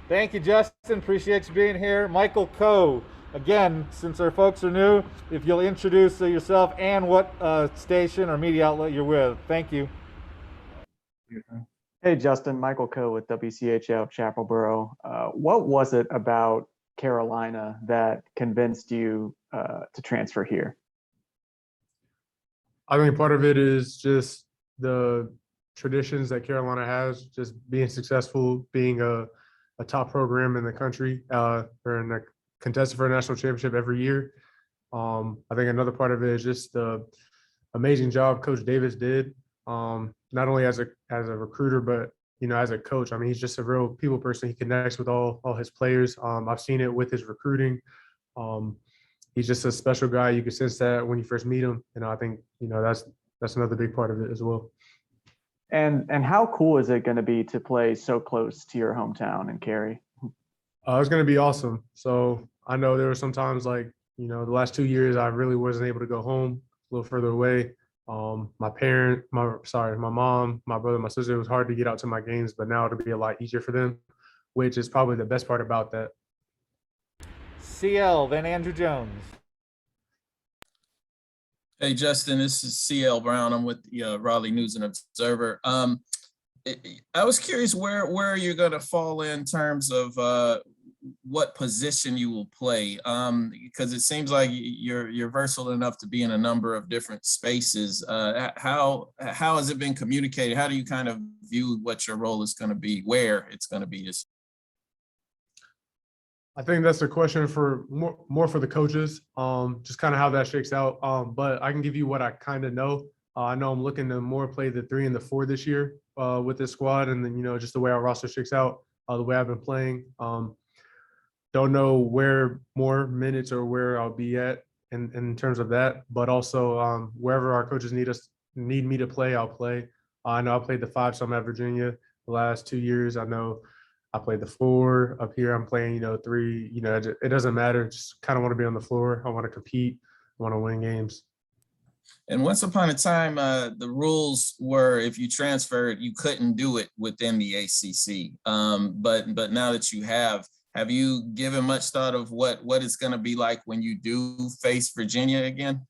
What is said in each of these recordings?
Thank you, Justin. Appreciate you being here. Michael Coe. Again, since our folks are new, if you'll introduce yourself and what station or media outlet you're with. Thank you. Hey, Justin, Michael Coe with WCHF Chapelboro. What was it about Carolina that convinced you to transfer here? I think part of it is just the traditions that Carolina has, just being successful, being a top program in the country, or in a contested for a national championship every year. I think another part of it is just the amazing job Coach Davis did, not only as a recruiter, but as a coach. I mean, he's just a real people person. He connects with all his players. I've seen it with his recruiting. He's just a special guy. You can sense that when you first meet him, and I think that's another big part of it as well. And how cool is it going to be to play so close to your hometown in Cary? It's going to be awesome. So I know there were some times the last 2 years I really wasn't able to go home, a little further away. My mom, my brother, my sister, it was hard to get out to my games, but now it'll be a lot easier for them, which is probably the best part about that. CL, then Andrew Jones. Hey, Justin, this is CL Brown. I'm with the Raleigh News and Observer. I was curious where you're going to fall in terms of what position you will play, because it seems like you're versatile enough to be in a number of different spaces. How has it been communicated? How do you kind of view what your role is going to be, where it's going to be this? I think that's a question for more for the coaches, just kind of how that shakes out. But I can give you what I kind of know. I know I'm looking to more play the 3 and the 4 this year with this squad, and then just the way our roster shakes out, the way I've been playing. Don't know where more minutes or where I'll be at in terms of that, but also wherever our coaches need me to play, I'll play. I know I played the 5 some at Virginia the last 2 years. I know I played the 4 up here. I'm playing 3. It doesn't matter. Just kind of want to be on the floor. I want to compete. I want to win games. And once upon a time, the rules were if you transferred, you couldn't do it within the ACC. But now that you have you given much thought of what it's going to be like when you do face Virginia again?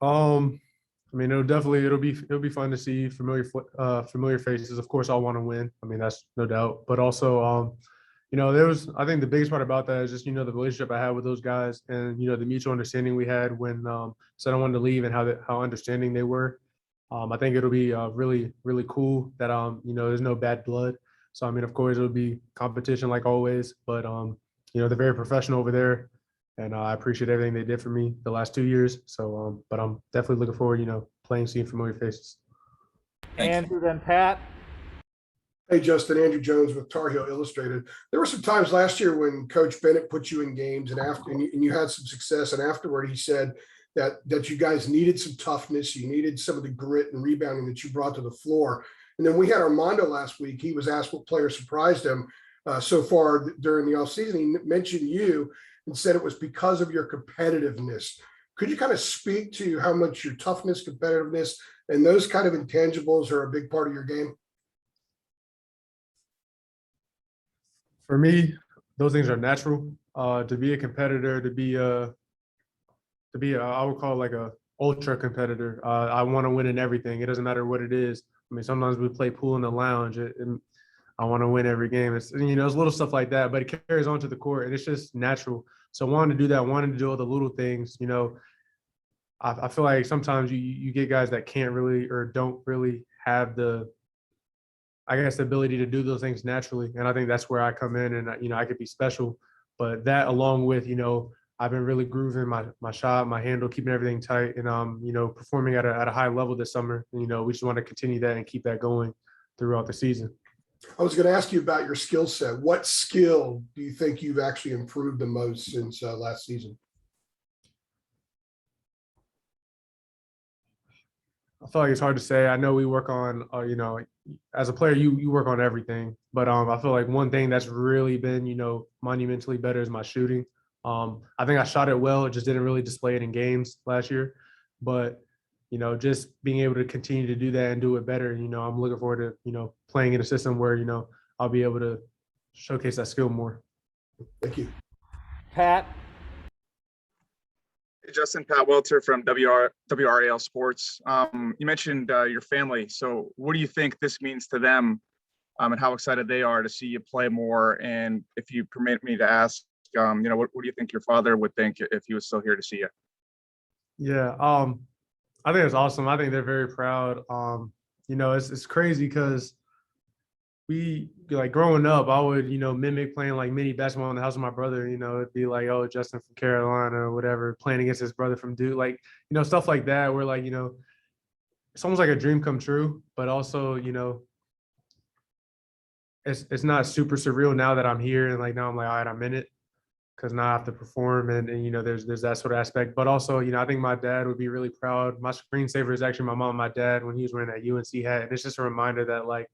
I mean, it'll be fun to see familiar faces. Of course, I'll want to win. I mean, that's no doubt. But also, I think the biggest part about that is just the relationship I had with those guys, and the mutual understanding we had when said I wanted to leave, and how understanding they were. I think it'll be really, really cool that there's no bad blood. So I mean, of course, it'll be competition like always, but they're very professional over there, and I appreciate everything they did for me the last 2 years. So, but I'm definitely looking forward, playing, seeing familiar faces. Andrew, then Pat. Hey, Justin, Andrew Jones with Tar Heel Illustrated. There were some times last year when Coach Bennett put you in games and you had some success, and afterward he said that you guys needed some toughness, you needed some of the grit and rebounding that you brought to the floor. And then we had Armando last week. He was asked what player surprised him so far during the offseason. He mentioned you and said it was because of your competitiveness. Could you kind of speak to how much your toughness, competitiveness, and those kind of intangibles are a big part of your game? For me, those things are natural. To be a competitor, to be I would call it like a ultra competitor. I want to win in everything. It doesn't matter what it is. I mean, sometimes we play pool in the lounge, and I want to win every game. It's it's little stuff like that, but it carries on to the court, and it's just natural. So wanting to do that, wanting to do all the little things, I feel like sometimes you get guys that can't really or don't really have the ability to do those things naturally. And I think that's where I come in, and, I could be special. But that, along with, I've been really grooving my shot, my handle, keeping everything tight, and, performing at a high level this summer. We just want to continue that and keep that going throughout the season. I was going to ask you about your skill set. What skill do you think you've actually improved the most since last season? I feel like it's hard to say. I know we work on, as a player, you work on everything. But I feel like one thing that's really been, monumentally better is my shooting. I think I shot it well. It just didn't really display it in games last year. But, just being able to continue to do that and do it better, I'm looking forward to, playing in a system where, I'll be able to showcase that skill more. Thank you. Pat, Hey, Justin, Pat Welter from WRAL Sports. You mentioned your family. So what do you think this means to them, and how excited they are to see you play more? And if you permit me to ask, what do you think your father would think if he was still here to see you? Yeah, I think it's awesome. I think they're very proud. It's crazy because we, like, growing up, I would, mimic playing like mini basketball in the house with my brother. It'd be like, oh, Justin from Carolina or whatever, playing against his brother from Duke, like, stuff like that, where, like, it's almost like a dream come true, but also, it's not super surreal now that I'm here, and like now I'm like, all right, I'm in it, because now I have to perform, and there's that sort of aspect. But also, I think my dad would be really proud. My screensaver is actually my mom and my dad when he was wearing that UNC hat, and it's just a reminder that, like,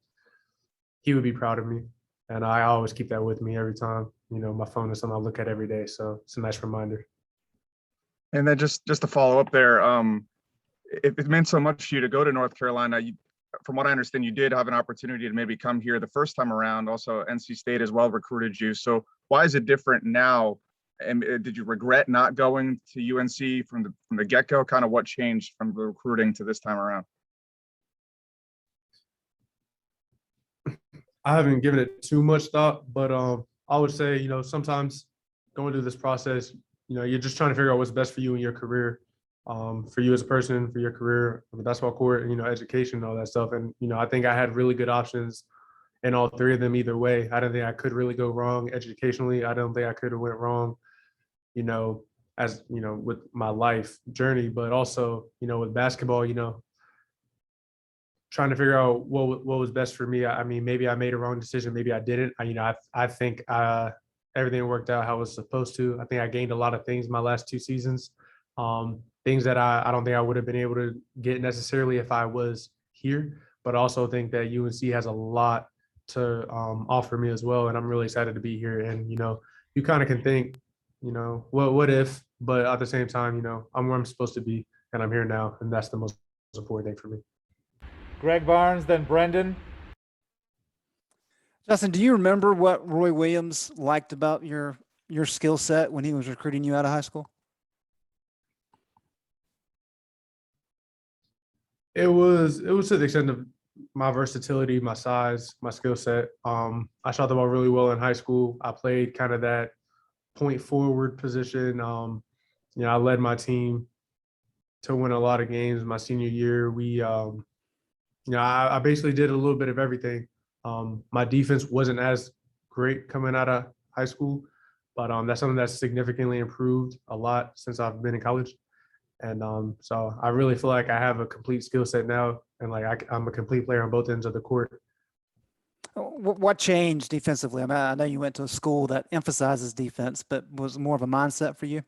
he would be proud of me, and I always keep that with me every time. My phone is something I look at every day, so it's a nice reminder. And then just to follow up there, it meant so much to you to go to North Carolina. From what I understand, you did have an opportunity to maybe come here the first time around. Also, NC State as well recruited you. So why is it different now? And did you regret not going to UNC from the get-go? Kind of what changed from the recruiting to this time around? I haven't given it too much thought, but I would say, sometimes going through this process, you're just trying to figure out what's best for you in your career, for you as a person, for your career on the basketball court, and, education and all that stuff. And, I think I had really good options in all three of them either way. I don't think I could really go wrong educationally. I don't think I could have went wrong, with my life journey, but also, with basketball, trying to figure out what was best for me. I mean, maybe I made a wrong decision. Maybe I didn't. I think everything worked out how it was supposed to. I think I gained a lot of things my last 2 seasons, things that I don't think I would have been able to get necessarily if I was here. But I also think that UNC has a lot to offer me as well, and I'm really excited to be here. And you kind of can think, what if? But at the same time, I'm where I'm supposed to be, and I'm here now, and that's the most important thing for me. Greg Barnes, then Brendan. Justin, do you remember what Roy Williams liked about your skill set when he was recruiting you out of high school? It was to the extent of my versatility, my size, my skill set. I shot the ball really well in high school. I played kind of that point forward position. I led my team to win a lot of games my senior year. I basically did a little bit of everything. My defense wasn't as great coming out of high school, but that's something that's significantly improved a lot since I've been in college. And so I really feel like I have a complete skill set now, and like I'm a complete player on both ends of the court. What changed defensively? I mean, I know you went to a school that emphasizes defense, but was it more of a mindset for you?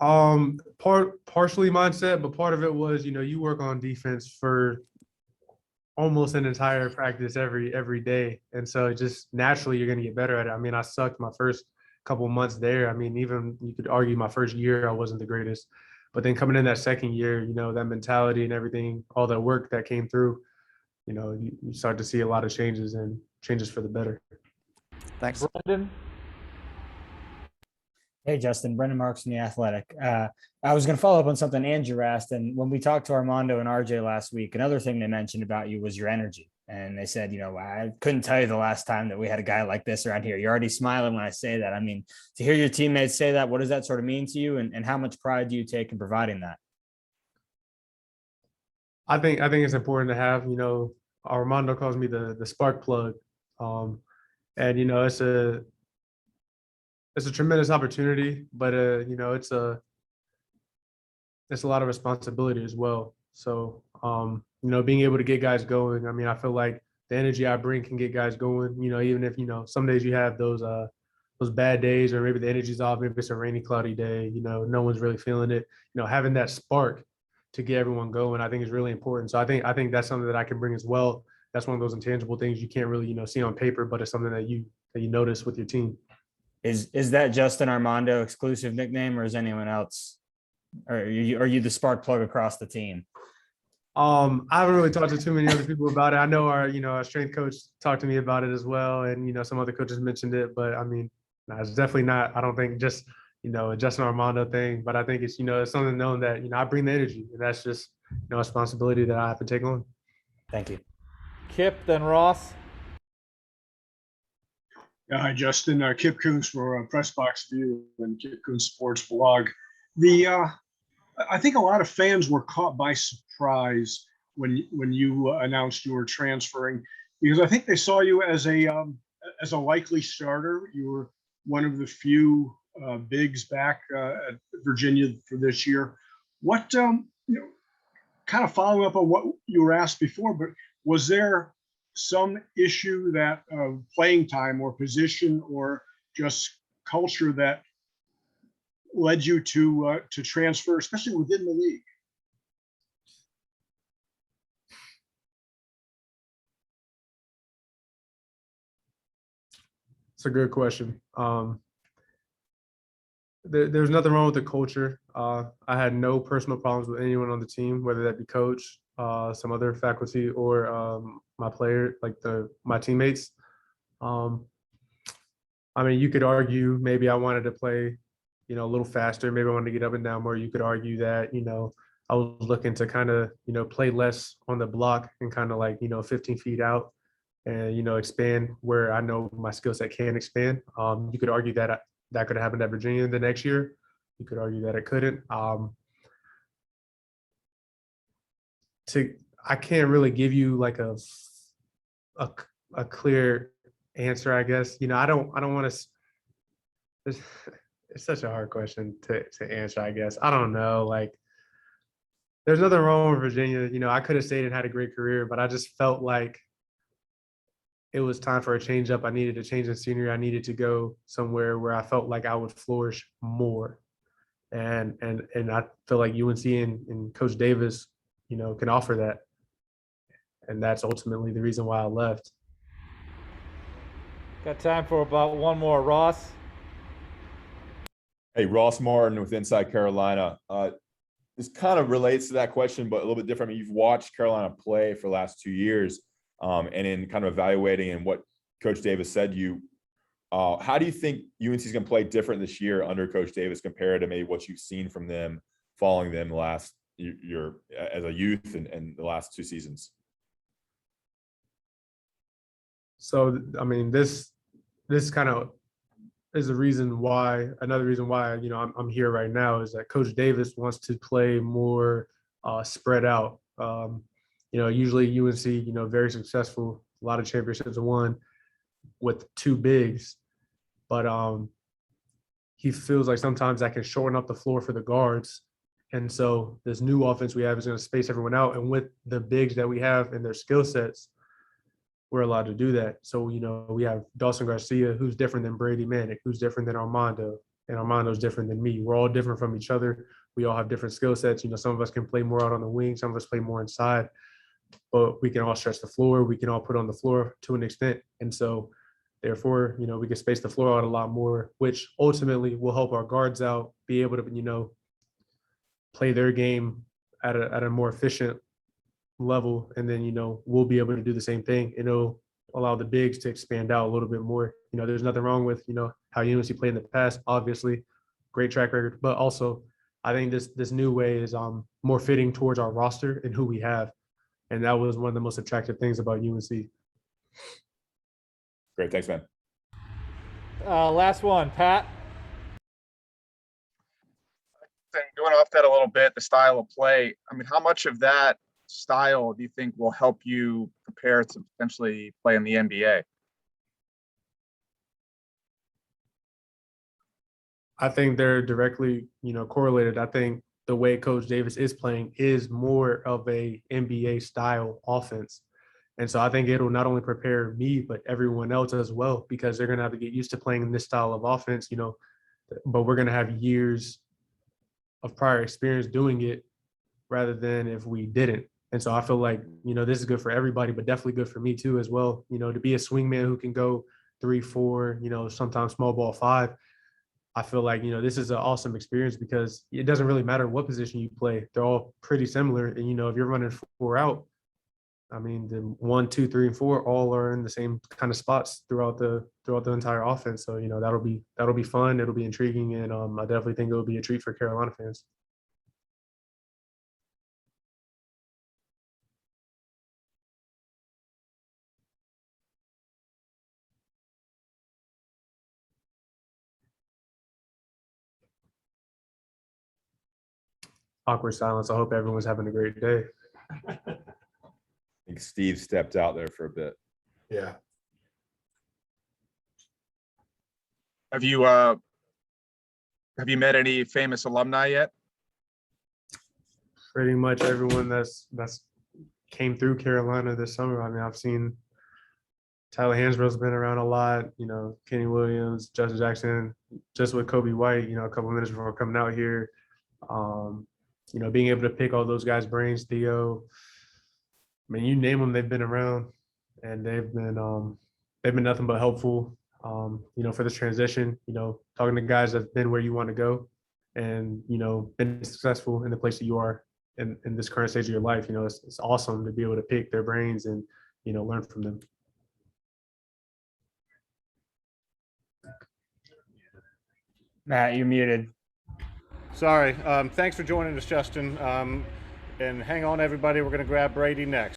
Partially mindset, but part of it was, you work on defense for almost an entire practice every day. And so just naturally you're going to get better at it. I mean, I sucked my first couple of months there. I mean, even you could argue my first year, I wasn't the greatest, but then coming in that second year, that mentality and everything, all that work that came through, you start to see a lot of changes, and changes for the better. Thanks. Brendan. Hey, Justin, Brendan Marks from The Athletic. I was going to follow up on something Andrew asked. And when we talked to Armando and RJ last week, another thing they mentioned about you was your energy. And they said, I couldn't tell you the last time that we had a guy like this around here. You're already smiling when I say that. I mean, to hear your teammates say that, what does that sort of mean to you? And how much pride do you take in providing that? I think it's important to have, Armando calls me the spark plug. And, it's a tremendous opportunity, but it's a lot of responsibility as well. So being able to get guys going. I mean, I feel like the energy I bring can get guys going. Even if some days you have those bad days, or maybe the energy's off, maybe it's a rainy, cloudy day. No one's really feeling it. Having that spark to get everyone going, I think is really important. So I think that's something that I can bring as well. That's one of those intangible things you can't really see on paper, but it's something that you notice with your team. Is that just an Armando exclusive nickname, or is anyone else? Or are you the spark plug across the team? I haven't really talked to too many other people about it. I know our strength coach talked to me about it as well, and some other coaches mentioned it. But I mean, no, it's definitely not. I don't think just a Justin Armando thing, but I think it's something known that I bring the energy, and that's just a responsibility that I have to take on. Thank you. Kip, then Ross. Yeah, hi, Justin. Kip Coons for Press Box View and Kip Coons Sports Blog. I think a lot of fans were caught by surprise when you announced you were transferring, because I think they saw you as a likely starter. You were one of the few bigs back at Virginia for this year. What kind of following up on what you were asked before, but was there some issue that playing time or position or just culture that led you to transfer, especially within the league? It's a good question. There's nothing wrong with the culture. I had no personal problems with anyone on the team, whether that be coach, some other faculty, or my player, like my teammates. I mean, you could argue maybe I wanted to play, a little faster. Maybe I wanted to get up and down more. You could argue that, I was looking to kind of, play less on the block and kind of like, 15 feet out and, expand where I know my skill set can expand. You could argue that that could have happened at Virginia the next year. You could argue that it couldn't. I can't really give you like a clear answer, I guess. I don't want to. It's such a hard question to answer, I guess. I don't know. Like, there's nothing wrong with Virginia. I could have stayed and had a great career, but I just felt like it was time for a change up. I needed to change in senior. I needed to go somewhere where I felt like I would flourish more. And I feel like UNC and Coach Davis, can offer that. And that's ultimately the reason why I left. Got time for about one more. Ross. Hey, Ross Martin with Inside Carolina. This kind of relates to that question, but a little bit different. I mean, you've watched Carolina play for the last 2 years, and in kind of evaluating and what Coach Davis said to you, how do you think UNC is going to play different this year under Coach Davis compared to maybe what you've seen from them following them last year as a youth and the last 2 seasons? So, I mean, this kind of is another reason why, I'm here right now, is that Coach Davis wants to play more spread out. Usually UNC, very successful, a lot of championships won with 2 bigs, but he feels like sometimes that can shorten up the floor for the guards. And so this new offense we have is going to space everyone out. And with the bigs that we have and their skill sets, we're allowed to do that. So, we have Dawson Garcia, who's different than Brady Manick, who's different than Armando, and Armando's different than me. We're all different from each other. We all have different skill sets. Some of us can play more out on the wing. Some of us play more inside, but we can all stretch the floor. We can all put on the floor to an extent. And so therefore, we can space the floor out a lot more, which ultimately will help our guards out, be able to, play their game at a more efficient level, and then we'll be able to do the same thing. It'll allow the bigs to expand out a little bit more. There's nothing wrong with how UNC played in the past, obviously great track record, but also I think this new way is more fitting towards our roster and who we have, and that was one of the most attractive things about UNC. Great, thanks, man. Last one, Pat. And going off that a little bit, the style of play, I mean, how much of that style do you think will help you prepare to potentially play in the NBA? I think they're directly, correlated. I think the way Coach Davis is playing is more of a NBA style offense. And so I think it'll not only prepare me, but everyone else as well, because they're going to have to get used to playing in this style of offense, but we're going to have years of prior experience doing it rather than if we didn't. And so I feel like, this is good for everybody, but definitely good for me too, as well, to be a swingman who can go 3, 4, sometimes small ball 5. I feel like, this is an awesome experience because it doesn't really matter what position you play. They're all pretty similar. And, if you're running 4 out, I mean, the 1, 2, 3, and 4 all are in the same kind of spots throughout the entire offense. So, that'll be fun. It'll be intriguing. And I definitely think it'll be a treat for Carolina fans. Awkward silence. I hope everyone's having a great day. I think Steve stepped out there for a bit. Yeah. Have you met any famous alumni yet? Pretty much everyone that's came through Carolina this summer. I mean, I've seen Tyler Hansborough's been around a lot, Kenny Williams, Justin Jackson, just with Kobe White, a couple of minutes before coming out here. Being able to pick all those guys' brains, Theo, I mean, you name them, they've been around, and they've been nothing but helpful, for this transition, talking to guys that've been where you want to go and, been successful in the place that you are in this current stage of your life. It's awesome to be able to pick their brains and, learn from them. Matt, you're muted. Sorry. Thanks for joining us, Justin. And hang on, everybody. We're going to grab Brady next.